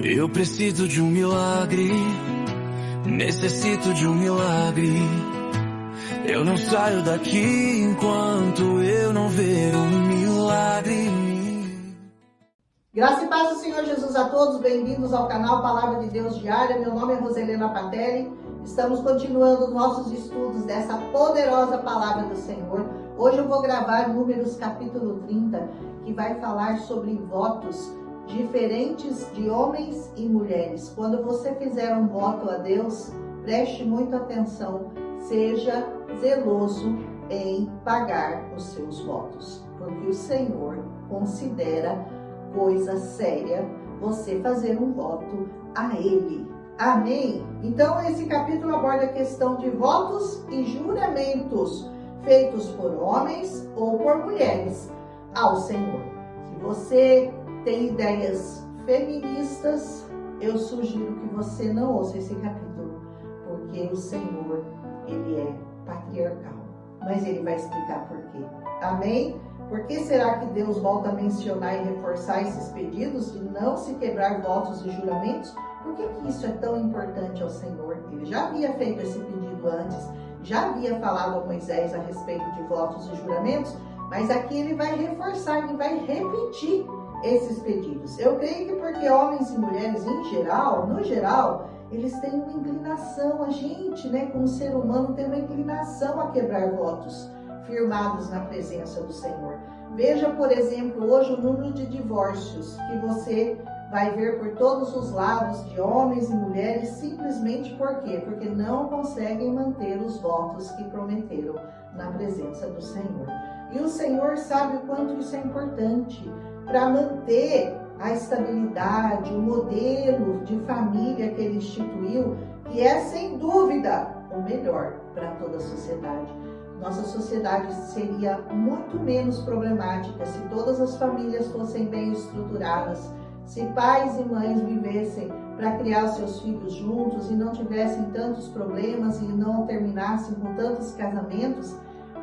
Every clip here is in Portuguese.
Eu preciso de um milagre, necessito de um milagre. Eu não saio daqui enquanto eu não ver um milagre. Graça e paz do Senhor Jesus a todos, bem-vindos ao canal Palavra de Deus Diária. Meu nome é Roselena Patelli, estamos continuando nossos estudos dessa poderosa Palavra do Senhor. Hoje eu vou gravar Números capítulo 30, que vai falar sobre votos diferentes de homens e mulheres. Quando você fizer um voto a Deus, preste muita atenção, seja zeloso em pagar os seus votos, porque o Senhor considera coisa séria você fazer um voto a Ele. Amém? Então esse capítulo aborda a questão de votos e juramentos feitos por homens ou por mulheres ao Senhor. Se você tem ideias feministas, eu sugiro que você não ouça esse capítulo, porque o Senhor, Ele é patriarcal, mas Ele vai explicar por quê. Amém? Por que será que Deus volta a mencionar e reforçar esses pedidos de não se quebrar votos e juramentos? Por que isso é tão importante ao Senhor? Ele já havia feito esse pedido antes, já havia falado a Moisés a respeito de votos e juramentos, mas aqui ele vai reforçar, ele vai repetir esses pedidos. Eu creio que porque homens e mulheres em geral, no geral, eles têm uma inclinação, a gente, como ser humano, tem uma inclinação a quebrar votos firmados na presença do Senhor. Veja, por exemplo, hoje o número de divórcios que você vai ver por todos os lados de homens e mulheres, simplesmente por quê? Porque não conseguem manter os votos que prometeram na presença do Senhor. E o Senhor sabe o quanto isso é importante para manter a estabilidade, o modelo de família que Ele instituiu, que é sem dúvida o melhor para toda a sociedade. Nossa sociedade seria muito menos problemática se todas as famílias fossem bem estruturadas, se pais e mães vivessem para criar os seus filhos juntos e não tivessem tantos problemas e não terminassem com tantos casamentos.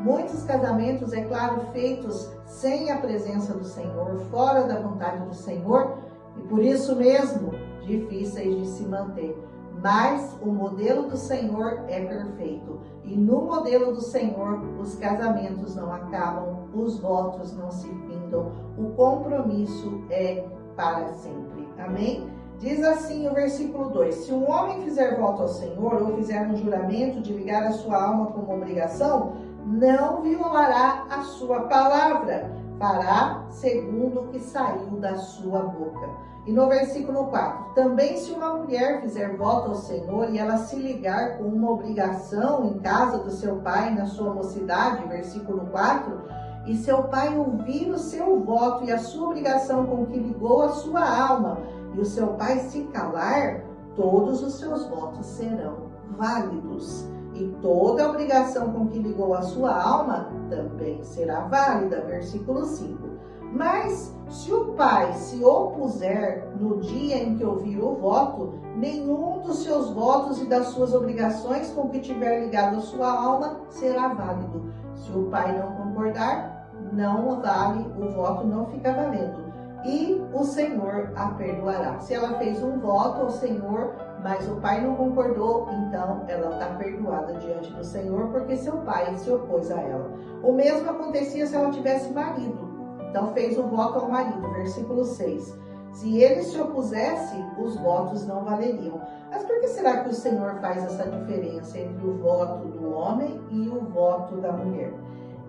Muitos casamentos, é claro, feitos sem a presença do Senhor, fora da vontade do Senhor, e por isso mesmo difíceis de se manter. Mas o modelo do Senhor é perfeito. E no modelo do Senhor, os casamentos não acabam, os votos não se findam, o compromisso é para sempre. Amém? Diz assim o versículo 2: Se um homem fizer voto ao Senhor ou fizer um juramento de ligar a sua alma como obrigação, não violará a sua palavra, fará segundo o que saiu da sua boca. E no versículo 4, também se uma mulher fizer voto ao Senhor e ela se ligar com uma obrigação em casa do seu pai na sua mocidade, versículo 4, e seu pai ouvir o seu voto e a sua obrigação com que ligou a sua alma, e o seu pai se calar, todos os seus votos serão válidos. E toda a obrigação com que ligou a sua alma também será válida. Versículo 5. Mas se o pai se opuser no dia em que ouvir o voto, nenhum dos seus votos e das suas obrigações com que tiver ligado a sua alma será válido. Se o pai não concordar, não vale, o voto não fica valendo. E o Senhor a perdoará. Se ela fez um voto ao Senhor, mas o pai não concordou, então ela está perdoada diante do Senhor, porque seu pai se opôs a ela. O mesmo acontecia se ela tivesse marido. Então fez um voto ao marido, versículo 6. Se ele se opusesse, os votos não valeriam. Mas por que será que o Senhor faz essa diferença entre o voto do homem e o voto da mulher?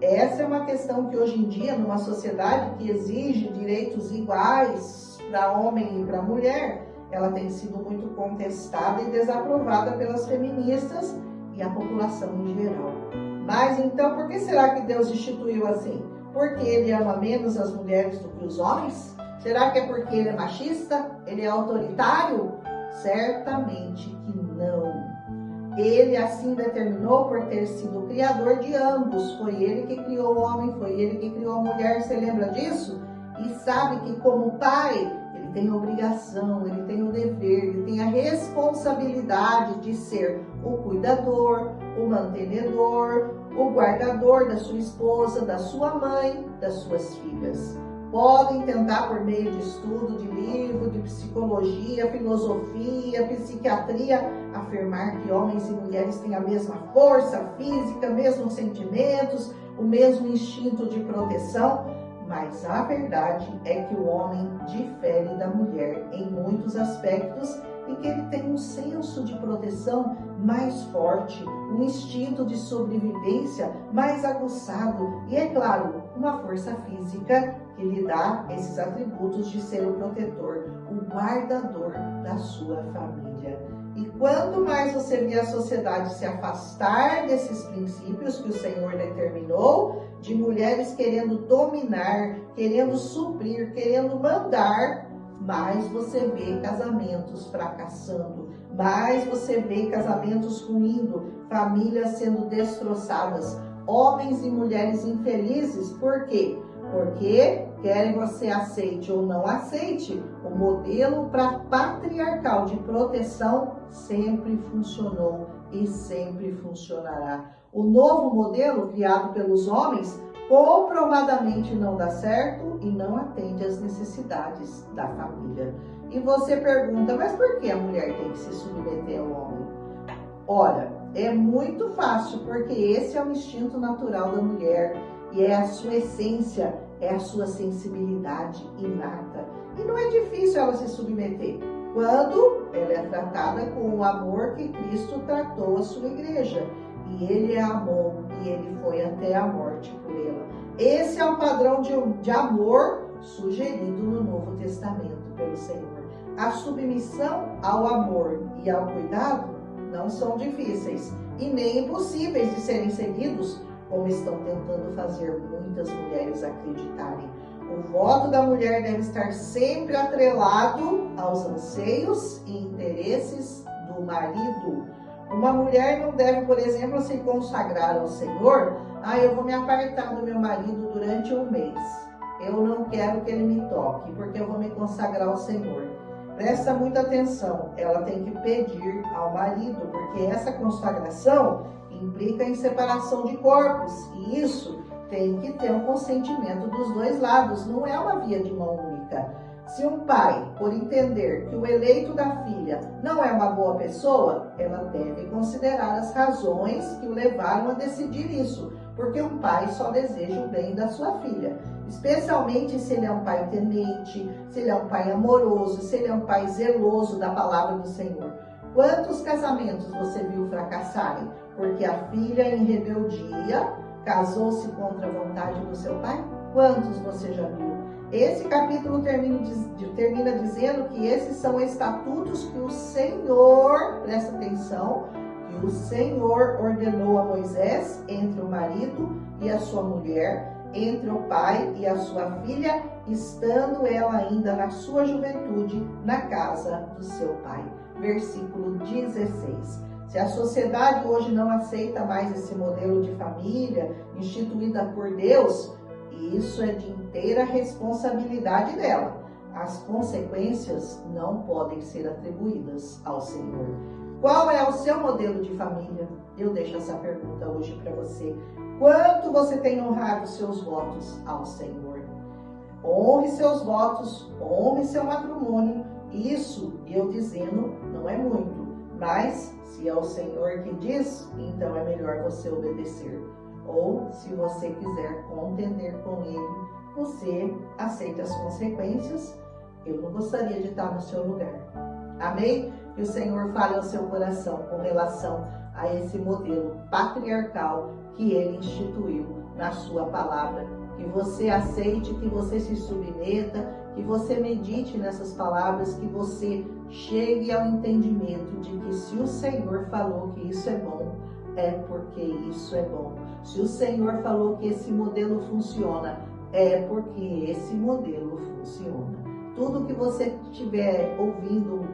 Essa é uma questão que hoje em dia, numa sociedade que exige direitos iguais para homem e para mulher, ela tem sido muito contestada e desaprovada pelas feministas e a população em geral. Mas então, por que será que Deus instituiu assim? Porque Ele ama menos as mulheres do que os homens? Será que é porque Ele é machista? Ele é autoritário? Certamente que não. Ele assim determinou por ter sido o criador de ambos. Foi Ele que criou o homem, foi Ele que criou a mulher. Você lembra disso? E sabe que como pai, Ele tem a obrigação, Ele tem o dever, Ele tem a responsabilidade de ser o cuidador, o mantenedor, o guardador da sua esposa, da sua mãe, das suas filhas. podem tentar por meio de estudo, de livro, de psicologia, filosofia, psiquiatria, afirmar que homens e mulheres têm a mesma força física, mesmos sentimentos, o mesmo instinto de proteção, mas a verdade é que o homem difere da mulher em muitos aspectos e que ele tem um senso de proteção mais forte, um instinto de sobrevivência mais aguçado e, é claro, uma força física que lhe dá esses atributos de ser o protetor, o guardador da sua família. E quanto mais você vê a sociedade se afastar desses princípios que o Senhor determinou, de mulheres querendo dominar, querendo suprir, querendo mandar, mais você vê casamentos fracassando, mais você vê casamentos ruindo, famílias sendo destroçadas, homens e mulheres infelizes. Por quê? Porque querem você aceite ou não aceite, o modelo patriarcal de proteção sempre funcionou e sempre funcionará. O novo modelo criado pelos homens comprovadamente não dá certo e não atende às necessidades da família. E você pergunta, mas por que a mulher tem que se submeter ao homem? Olha, é muito fácil, porque esse é o instinto natural da mulher e é a sua essência, é a sua sensibilidade inata. E não é difícil ela se submeter quando ela é tratada com o amor que Cristo tratou a sua igreja. E ele a amou e ele foi até a morte por ela. Esse é o padrão de amor sugerido no Novo Testamento pelo Senhor. A submissão ao amor e ao cuidado não são difíceis e nem impossíveis de serem seguidos, como estão tentando fazer muitas mulheres acreditarem. O voto da mulher deve estar sempre atrelado aos anseios e interesses do marido. Uma mulher não deve, por exemplo, se consagrar ao Senhor. Eu vou me apartar do meu marido durante um mês. Eu não quero que ele me toque, porque eu vou me consagrar ao Senhor. Presta muita atenção, ela tem que pedir ao marido, porque essa consagração implica em separação de corpos, e isso tem que ter um consentimento dos dois lados, não é uma via de mão única. Se um pai, por entender que o eleito da filha não é uma boa pessoa, ela deve considerar as razões que o levaram a decidir isso, porque um pai só deseja o bem da sua filha, especialmente se ele é um pai temente, se ele é um pai amoroso, se ele é um pai zeloso da palavra do Senhor. Quantos casamentos você viu fracassarem? Porque a filha, em rebeldia, casou-se contra a vontade do seu pai? Quantos você já viu? Esse capítulo termina dizendo que esses são estatutos que o Senhor, presta atenção, que o Senhor ordenou a Moisés entre o marido e a sua mulher, entre o pai e a sua filha, estando ela ainda na sua juventude, na casa do seu pai. Versículo 16. Se a sociedade hoje não aceita mais esse modelo de família instituída por Deus, isso é de inteira responsabilidade dela. As consequências não podem ser atribuídas ao Senhor. Qual é o seu modelo de família? Eu deixo essa pergunta hoje para você. Quanto você tem honrado seus votos ao Senhor? Honre seus votos, honre seu matrimônio. Isso, eu dizendo, não é muito. Mas, se é o Senhor que diz, então é melhor você obedecer. Ou, se você quiser contender com Ele, você aceita as consequências. Eu não gostaria de estar no seu lugar. Amém? Que o Senhor fale ao seu coração com relação a esse modelo patriarcal que Ele instituiu na sua palavra. Que você aceite, que você se submeta, que você medite nessas palavras, que você chegue ao entendimento de que se o Senhor falou que isso é bom, é porque isso é bom. Se o Senhor falou que esse modelo funciona, é porque esse modelo funciona. Tudo que você estiver ouvindo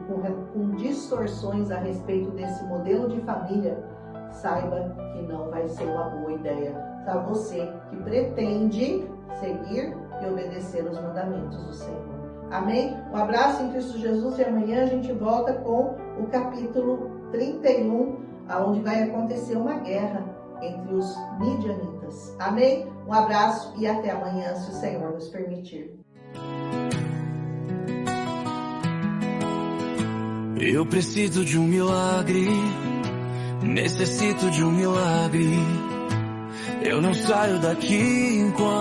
com distorções a respeito desse modelo de família, saiba que não vai ser uma boa ideia para você que pretende seguir e obedecer os mandamentos do Senhor. Amém? Um abraço em Cristo Jesus e amanhã a gente volta com o capítulo 31, onde vai acontecer uma guerra entre os midianitas. Amém? Um abraço e até amanhã, se o Senhor nos permitir. Eu preciso de um milagre, necessito de um milagre. Eu não saio daqui enquanto